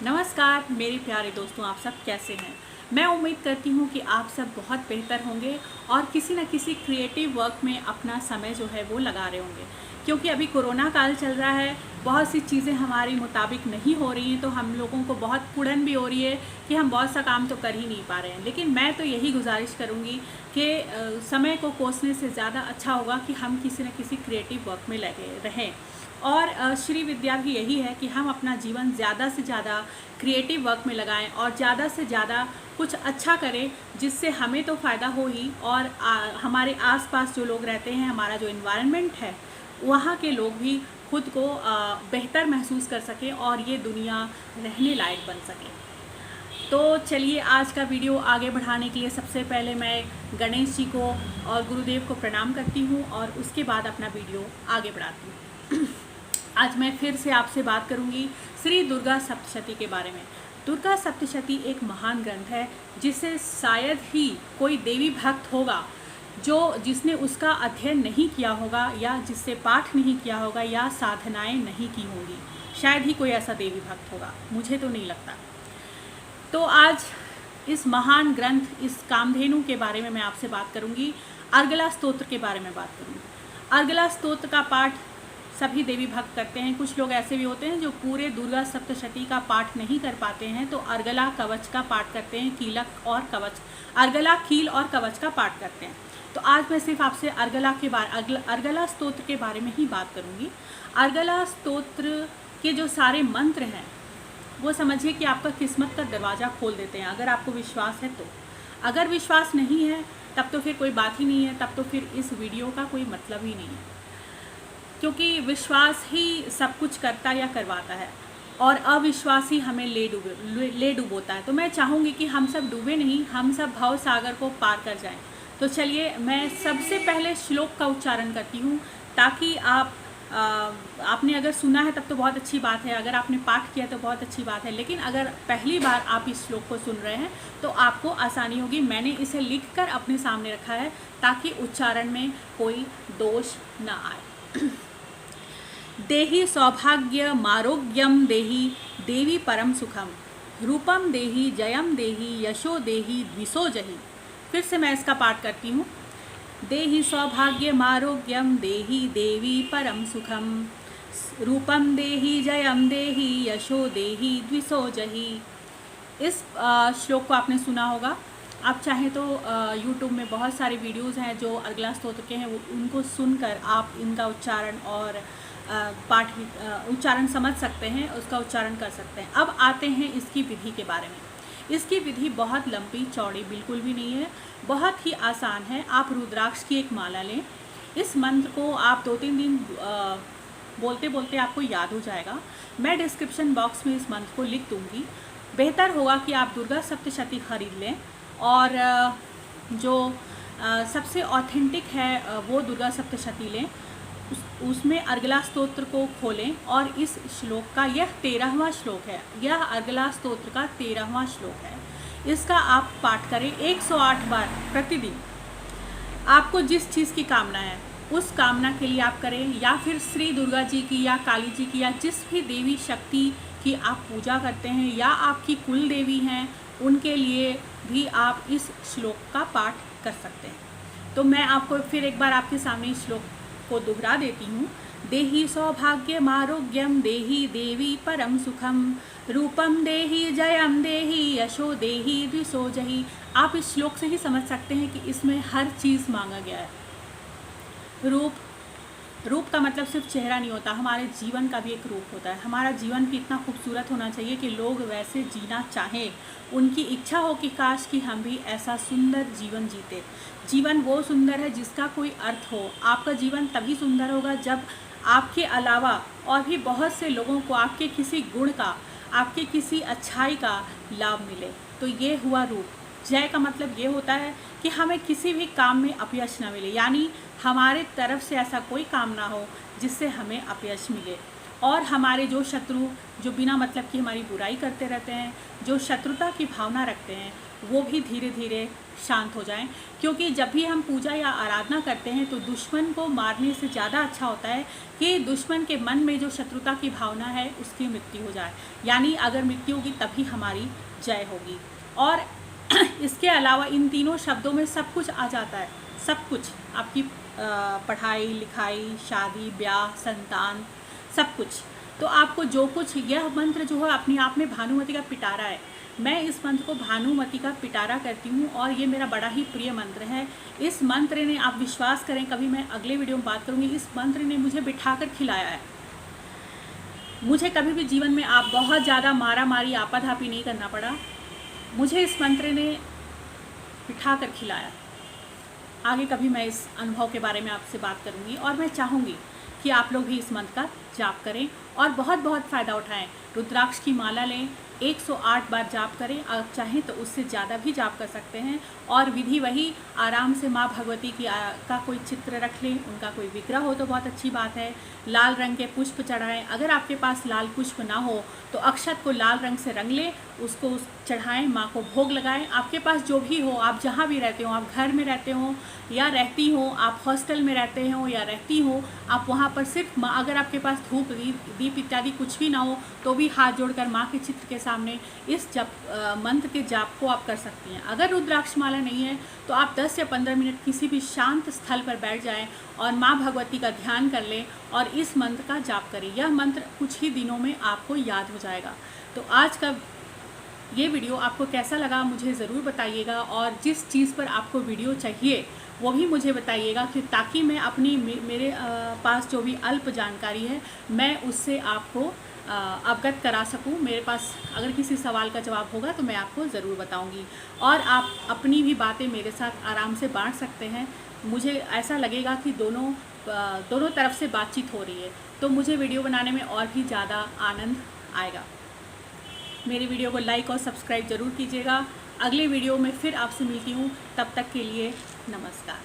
नमस्कार मेरे प्यारे दोस्तों, आप सब कैसे हैं। मैं उम्मीद करती हूँ कि आप सब बहुत बेहतर होंगे और किसी न किसी क्रिएटिव वर्क में अपना समय जो है वो लगा रहे होंगे। क्योंकि अभी कोरोना काल चल रहा है, बहुत सी चीज़ें हमारी मुताबिक नहीं हो रही हैं, तो हम लोगों को बहुत कुड़न भी हो रही है कि हम बहुत सा काम तो कर ही नहीं पा रहे हैं। लेकिन मैं तो यही गुजारिश करूँगी कि समय को कोसने से ज़्यादा अच्छा होगा कि हम किसी न किसी क्रिएटिव वर्क में लगे रहें। और श्री विद्या भी यही है कि हम अपना जीवन ज़्यादा से ज़्यादा क्रिएटिव वर्क में लगाएं और ज़्यादा से ज़्यादा कुछ अच्छा करें, जिससे हमें तो फ़ायदा हो ही और हमारे आसपास जो लोग रहते हैं, हमारा जो इन्वायरमेंट है, वहाँ के लोग भी खुद को बेहतर महसूस कर सकें और ये दुनिया रहने लायक बन सके। तो चलिए, आज का वीडियो आगे बढ़ाने के लिए सबसे पहले मैं गणेश जी को और गुरुदेव को प्रणाम करती हूँ और उसके बाद अपना वीडियो आगे बढ़ाती हूँ। आज मैं फिर से आपसे बात करूंगी श्री दुर्गा सप्तशती के बारे में। दुर्गा सप्तशती एक महान ग्रंथ है जिसे शायद ही कोई देवी भक्त होगा जिसने उसका अध्ययन नहीं किया होगा, या जिससे पाठ नहीं किया होगा, या साधनाएं नहीं की होंगी। शायद ही कोई ऐसा देवी भक्त होगा, मुझे तो नहीं लगता। तो आज इस महान ग्रंथ, इस कामधेनु के बारे में मैं आपसे बात करूंगी। अर्गला स्तोत्र के बारे में बात करूंगी। अर्गला स्तोत्र का पाठ सभी देवी भक्त करते हैं। कुछ लोग ऐसे भी होते हैं जो पूरे दुर्गा सप्तशती का पाठ नहीं कर पाते हैं, तो अर्गला कवच का पाठ करते हैं, कीलक और कवच, अर्गला कील और कवच का पाठ करते हैं। तो आज मैं सिर्फ आपसे अर्गला स्तोत्र के बारे में ही बात करूंगी। अर्गला स्तोत्र के जो सारे मंत्र हैं वो समझिए कि आपका किस्मत का दरवाज़ा खोल देते हैं, अगर आपको विश्वास है तो। अगर विश्वास नहीं है तब तो फिर कोई बात ही नहीं है, तब तो फिर इस वीडियो का कोई मतलब ही नहीं है। क्योंकि विश्वास ही सब कुछ करता या करवाता है और अविश्वास ही हमें ले डूबोता है। तो मैं चाहूँगी कि हम सब डूबे नहीं, हम सब भव सागर को पार कर जाएं। तो चलिए, मैं सबसे पहले श्लोक का उच्चारण करती हूँ, ताकि आपने अगर सुना है तब तो बहुत अच्छी बात है, अगर आपने पाठ किया तो बहुत अच्छी बात है, लेकिन अगर पहली बार आप इस श्लोक को सुन रहे हैं तो आपको आसानी होगी। मैंने इसे लिखकर अपने सामने रखा है ताकि उच्चारण में कोई दोष ना आए। देहि सौभाग्य मारोग्यम देहि देवी परम सुखम, रूपम देहि जयम देहि यशो देहि द्विषो जहि। फिर से मैं इसका पाठ करती हूँ। देहि सौभाग्य मारोग्यम देहि देवी परम सुखम, रूपम देहि जयम देहि यशो देहि द्विषो जहि। इस श्लोक को आपने सुना होगा। आप चाहें तो YouTube में बहुत सारे वीडियोज़ हैं जो अर्गला स्तोत्र के हैं, उनको सुनकर आप इनका उच्चारण और उच्चारण समझ सकते हैं, उसका उच्चारण कर सकते हैं। अब आते हैं इसकी विधि के बारे में। इसकी विधि बहुत लंबी चौड़ी बिल्कुल भी नहीं है, बहुत ही आसान है। आप रुद्राक्ष की एक माला लें। इस मंत्र को आप 2-3 दिन बोलते बोलते आपको याद हो जाएगा। मैं डिस्क्रिप्शन बॉक्स में इस मंत्र को लिख दूँगी। बेहतर होगा कि आप दुर्गा सप्तशती खरीद लें और जो सबसे ऑथेंटिक है वो दुर्गा सप्तशती लें। उसमें अर्गला स्तोत्र को खोलें और इस श्लोक का, यह 13वां श्लोक है, यह अर्गला स्तोत्र का 13वां श्लोक है। इसका आप पाठ करें 108 बार प्रतिदिन। आपको जिस चीज़ की कामना है उस कामना के लिए आप करें, या फिर श्री दुर्गा जी की या काली जी की या जिस भी देवी शक्ति की आप पूजा करते हैं या आपकी कुल देवी हैं, उनके लिए भी आप इस श्लोक का पाठ कर सकते हैं। तो मैं आपको फिर एक बार आपके सामने इस श्लोक को दोहरा देती हूँ। देहि सौभाग्यम आरोग्यम देहि देवी परम सुखम, रूपम देहि जयम देहि यशो देहि द्विषो जहि। आप इस श्लोक से ही समझ सकते हैं कि इसमें हर चीज़ मांगा गया है। रूप का मतलब सिर्फ चेहरा नहीं होता, हमारे जीवन का भी एक रूप होता है। हमारा जीवन भी इतना खूबसूरत होना चाहिए कि लोग वैसे जीना चाहें, उनकी इच्छा हो कि काश कि हम भी ऐसा सुंदर जीवन जीते। जीवन वो सुंदर है जिसका कोई अर्थ हो। आपका जीवन तभी सुंदर होगा जब आपके अलावा और भी बहुत से लोगों को आपके किसी गुण का, आपके किसी अच्छाई का लाभ मिले। तो ये हुआ रूप। जय का मतलब ये होता है कि हमें किसी भी काम में अपयश ना मिले, यानी हमारे तरफ से ऐसा कोई काम ना हो जिससे हमें अपयश मिले। और हमारे जो शत्रु, जो बिना मतलब की हमारी बुराई करते रहते हैं, जो शत्रुता की भावना रखते हैं, वो भी धीरे धीरे शांत हो जाएं। क्योंकि जब भी हम पूजा या आराधना करते हैं तो दुश्मन को मारने से ज़्यादा अच्छा होता है कि दुश्मन के मन में जो शत्रुता की भावना है उसकी मृत्यु हो जाए। यानी अगर मृत्यु होगी तभी हमारी जय होगी। और इसके अलावा इन तीनों शब्दों में सब कुछ आ जाता है, सब कुछ, आपकी पढ़ाई लिखाई, शादी ब्याह, संतान, सब कुछ। तो आपको जो कुछ, यह मंत्र जो है अपने आप में भानुमति का पिटारा है। मैं इस मंत्र को भानुमति का पिटारा करती हूँ और ये मेरा बड़ा ही प्रिय मंत्र है। इस मंत्र ने, आप विश्वास करें, कभी मैं अगले वीडियो में बात करूँगी, इस मंत्र ने मुझे बिठाकर खिलाया है। मुझे कभी भी जीवन में आप बहुत ज़्यादा मारा मारी आपाधापी नहीं करना पड़ा, मुझे इस मंत्र ने बिठा कर खिलाया। आगे कभी मैं इस अनुभव के बारे में आपसे बात करूंगी और मैं चाहूँगी कि आप लोग भी इस मंत्र का जाप करें और बहुत बहुत फ़ायदा उठाएं। रुद्राक्ष की माला लें, 108 बार जाप करें, आप चाहें तो उससे ज़्यादा भी जाप कर सकते हैं। और विधि वही, आराम से माँ भगवती की का कोई चित्र रख लें, उनका कोई विग्रह हो तो बहुत अच्छी बात है। लाल रंग के पुष्प चढ़ाएं, अगर आपके पास लाल पुष्प ना हो तो अक्षत को लाल रंग से रंग लें, उसको चढ़ाएं, माँ को भोग लगाएं। आपके पास जो भी हो, आप जहाँ भी रहते हो, आप घर में रहते हो या रहती हो, आप हॉस्टल में रहते हो या रहती हो, आप वहाँ पर सिर्फ माँ, अगर आपके पास धूप दीप इत्यादि कुछ भी ना हो तो भी हाथ जोड़कर माँ के चित्र के सामने इस मंत्र के जाप को आप कर सकती हैं। अगर रुद्राक्ष माला नहीं है तो आप 10 या 15 मिनट किसी भी शांत स्थल पर बैठ जाएं और माँ भगवती का ध्यान कर लें और इस मंत्र का जाप करें। यह मंत्र कुछ ही दिनों में आपको याद हो जाएगा। तो आज का ये वीडियो आपको कैसा लगा मुझे ज़रूर बताइएगा, और जिस चीज़ पर आपको वीडियो चाहिए वो भी मुझे बताइएगा, कि ताकि मैं अपनी मेरे पास जो भी अल्प जानकारी है मैं उससे आपको अवगत करा सकूं। मेरे पास अगर किसी सवाल का जवाब होगा तो मैं आपको ज़रूर बताऊंगी और आप अपनी भी बातें मेरे साथ आराम से बांट सकते हैं। मुझे ऐसा लगेगा कि दोनों तरफ से बातचीत हो रही है, तो मुझे वीडियो बनाने में और भी ज़्यादा आनंद आएगा। मेरी वीडियो को लाइक और सब्सक्राइब ज़रूर कीजिएगा। अगले वीडियो में फिर आपसे मिलती हूँ, तब तक के लिए नमस्कार।